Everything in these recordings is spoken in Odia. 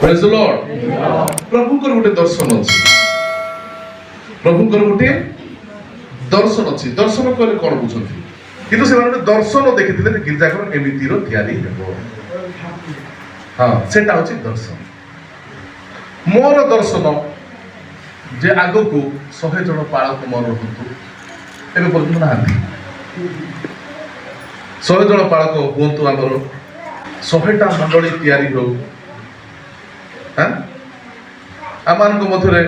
Praise the Lord. प्रभुଙ୍କର ଗୋଟେ ଦର୍ଶନ ଅଛି, ପ୍ରଭୁଙ୍କର ଗୋଟେ ଦର୍ଶନ ଅଛି। ଦର୍ଶନ କହିଲେ କଣ ବୁଝନ୍ତି? କିନ୍ତୁ ସେମାନେ ଗୋଟେ ଦର୍ଶନ ଦେଖିଥିଲେ ଯେ ଗିର୍ଜାଘର ଏମିତିର ତିଆରି ହେବ। ହଁ, ସେଟା ହଉଛି ଦର୍ଶନ। ମୋର ଦର୍ଶନ ଯେ ଆଗକୁ 100 ଜଣ ପାଳକ ମୋର ହୁଅନ୍ତୁ, ଏବେ ପର୍ଯ୍ୟନ୍ତ ନାହାନ୍ତି। 100 ଜଣ ପାଳକ ହୁଅନ୍ତୁ, ଆମର 100ଟା ମଣ୍ଡଳୀ ତିଆରି ହଉ ଆମମାନଙ୍କ ମଧ୍ୟରେ,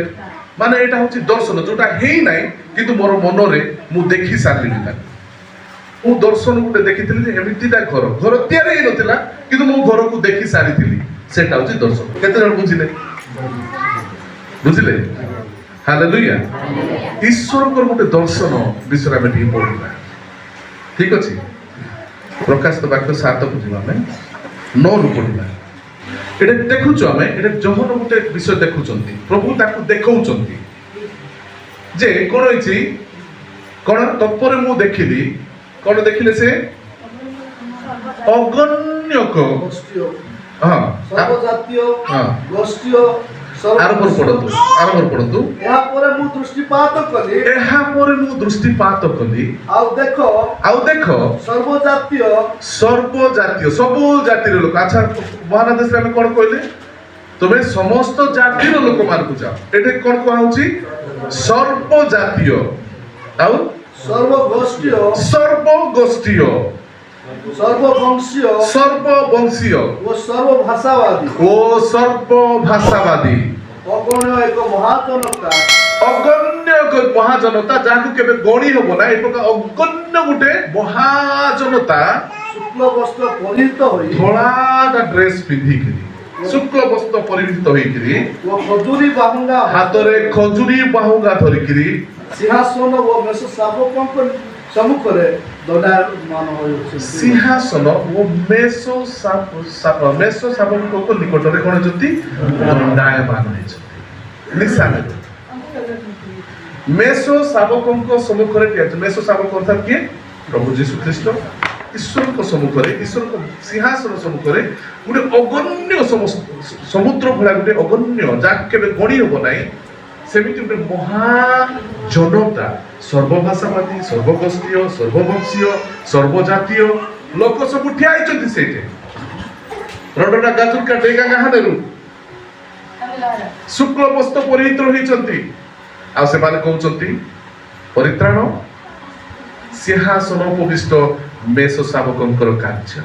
ମାନେ ଏଇଟା ହଉଛି ଦର୍ଶନ ଯୋଉଟା ହେଇନାହିଁ, କିନ୍ତୁ ମୋର ମନରେ ମୁଁ ଦେଖି ସାରିଲିଣି ତାକୁ। ମୁଁ ଦର୍ଶନ ଗୋଟେ ଦେଖିଥିଲି ଯେ ଏମିତିଟା ଘର ତିଆରି ହେଇନଥିଲା, କିନ୍ତୁ ମୁଁ ଘରକୁ ଦେଖି ସାରିଥିଲି। ସେଟା ହଉଛି ଦର୍ଶନ। କେତେ ଜଣ ବୁଝିଲେ? ବୁଝିଲେ? ହାଲେଲୁୟା। ଈଶ୍ୱରଙ୍କର ଗୋଟେ ଦର୍ଶନ ବିଷୟରେ ଆମେ ଟିକେ ପଢିବା, ଠିକ ଅଛି? ପ୍ରକାଶିତ ବାକ୍ୟ 7କୁ ଯିବା, ଆମେ 9ରୁ ପଢିବା। ଏଟା ଦେଖୁଛୁ ଆମେ, ଏଟା ଯୋହନ ଗୋଟେ ବିଷୟ ଦେଖୁଛନ୍ତି, ପ୍ରଭୁ ତାକୁ ଦେଖାଉଛନ୍ତି ଯେ କଣ ହେଇଛି, କଣ ତତ୍ପରେ ମୁଁ ଦେଖିଲି, କଣ ଦେଖିଲେ ସେ ଅଗଣ୍ୟକ ସର୍ବଜାତୀୟ ଗୋଷ୍ଠୀ ଆରମ୍ଭ ପଢନ୍ତୁ। ଏହାପରେ ମୁଁ ଦୃଷ୍ଟିପାତ କଲି, ଆଉ ଦେଖ ସର୍ବଜାତୀୟ ସବୁ ଜାତିର ଲୋକ। ଆଚ୍ଛା, ମହାନଦେଶରେ ଆମେ କଣ କହିଲେ? ତମେ ସମସ୍ତ ଜାତିର ଲୋକମାନଙ୍କୁ ଯାଅ। ଏଠି କଣ କୁହାହଉଛି? ସର୍ବଜାତୀୟ ଆଉ ସର୍ବଗୋଷ୍ଠୀୟ ସର୍ବବଂଶୀୟ ଓ ସର୍ବଭାଷାବାଦୀ ଅଗଣ୍ୟ ଏକ ମହାଜନତା, ଯାହାକୁ କେବେ ଗଣି ହବ ନା। ଏ ପ୍ରକାର ଅଗଣ୍ୟ ଗୋଟେ ମହାଜନତା, ଶୁକ୍ଳ ବସ୍ତ୍ର ପରିହିତ ହୋଇ, ଧଳାଟା ଡ୍ରେସ୍ ପିନ୍ଧିକିରି, ଶୁକ୍ଳ ବସ୍ତ୍ର ପରିହିତ ହୋଇକିରି, ହାତରେ ଖଜୁରୀ ବାହୁଙ୍ଗା ଧରିକିରି, ସିଂହାସନ ଓ ମେଷ ଶାବକଙ୍କ ସମ୍ମୁଖରେ ଦଣ୍ଡାୟମାନ ହୋଇଅଛନ୍ତି। ସିଂହାସନ ଓ ମେଷ ଶାବକଙ୍କ ନିକଟରେ କଣ ହେଇଛନ୍ତି? ଦଣ୍ଡାୟମାନ ହେଇଛନ୍ତି। ନିଶାନ ମେଷ ଶାବକଙ୍କ ସମ୍ମୁଖରେ ଠିଆ ହେଇଛନ୍ତି। ମେଷ ଶାବକ ଅର୍ଥାତ୍ କିଏ? ପ୍ରଭୁ ଯୀଶୁ ଖ୍ରୀଷ୍ଟ। ଈଶ୍ୱରଙ୍କ ସମ୍ମୁଖରେ, ଈଶ୍ୱରଙ୍କ ସିଂହାସନ ସମ୍ମୁଖରେ ଗୋଟେ ଅଗଣ୍ୟ ସମୁଦ୍ର ଭଳିଆ ଗୋଟେ ଅଗଣ୍ୟ, ଯାହାକୁ କେବେ ଗଣି ହବ ନାହିଁ, ସେମିତି ଗୋଟେ ମହାଜନତା, ସର୍ବଭାଷାବାଦୀ, ସର୍ବଗୋଷ୍ଠୀୟ, ସର୍ବବଂଶୀୟ, ସର୍ବଜାତୀୟ ଲୋକ ସବୁ ଠିଆ ହେଇଛନ୍ତି ସେଇଠି। ରଡନା ଗାଜୁକା ଡେଗା ଗାହାନେରୁ ଶୁକ୍ଳ ବସ୍ତ୍ର ପରିହିତ ହୋଇଛନ୍ତି, ଆଉ ସେମାନେ କହୁଛନ୍ତି ପରିତ୍ରାଣ ସିଂହାସନ ଉପବିଷ୍ଟ ମେଷ ଶାବକଙ୍କର କାର୍ଯ୍ୟ।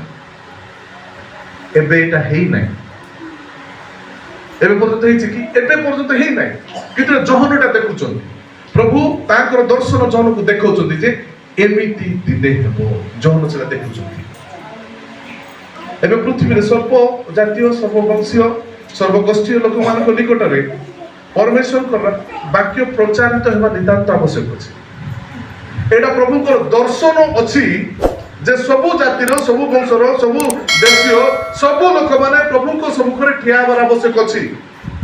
ଏବେ ଏଇଟା ହେଇନାହିଁ। ଏବେ ପର୍ଯ୍ୟନ୍ତ ହେଇଛି କି? ଏବେ ପର୍ଯ୍ୟନ୍ତ ହେଇନାହିଁ, କିନ୍ତୁ ଯୋହନଟା ଦେଖୁଛନ୍ତି। ପ୍ରଭୁ ତାଙ୍କର ଦର୍ଶନ ଯୋହନକୁ ଦେଖାଉଛନ୍ତି ଯେ ଏମିତି ଦିନେ ହେବ। ଯୋହନ ସେଟା ଦେଖୁଛନ୍ତି। ଏବେ ପୃଥିବୀରେ ସର୍ବ ଜାତୀୟ, ସର୍ବବଂଶୀୟ, ସର୍ବଗୋଷ୍ଠୀୟ ଲୋକମାନଙ୍କ ନିକଟରେ ପରମେଶ୍ୱରଙ୍କର ବାକ୍ୟ ପ୍ରଚାରିତ ହେବା ନିତାନ୍ତ ଆବଶ୍ୟକ ଅଛି। ଏଇଟା ପ୍ରଭୁଙ୍କର ଦର୍ଶନ ଅଛି ଯେ ସବୁ ଜାତିର, ସବୁ ବଂଶର, ସବୁ ଦେଶୀୟ, ସବୁ ଲୋକମାନେ ପ୍ରଭୁଙ୍କ ସମ୍ମୁଖରେ ଠିଆ ହେବାର ଆବଶ୍ୟକ ଅଛି।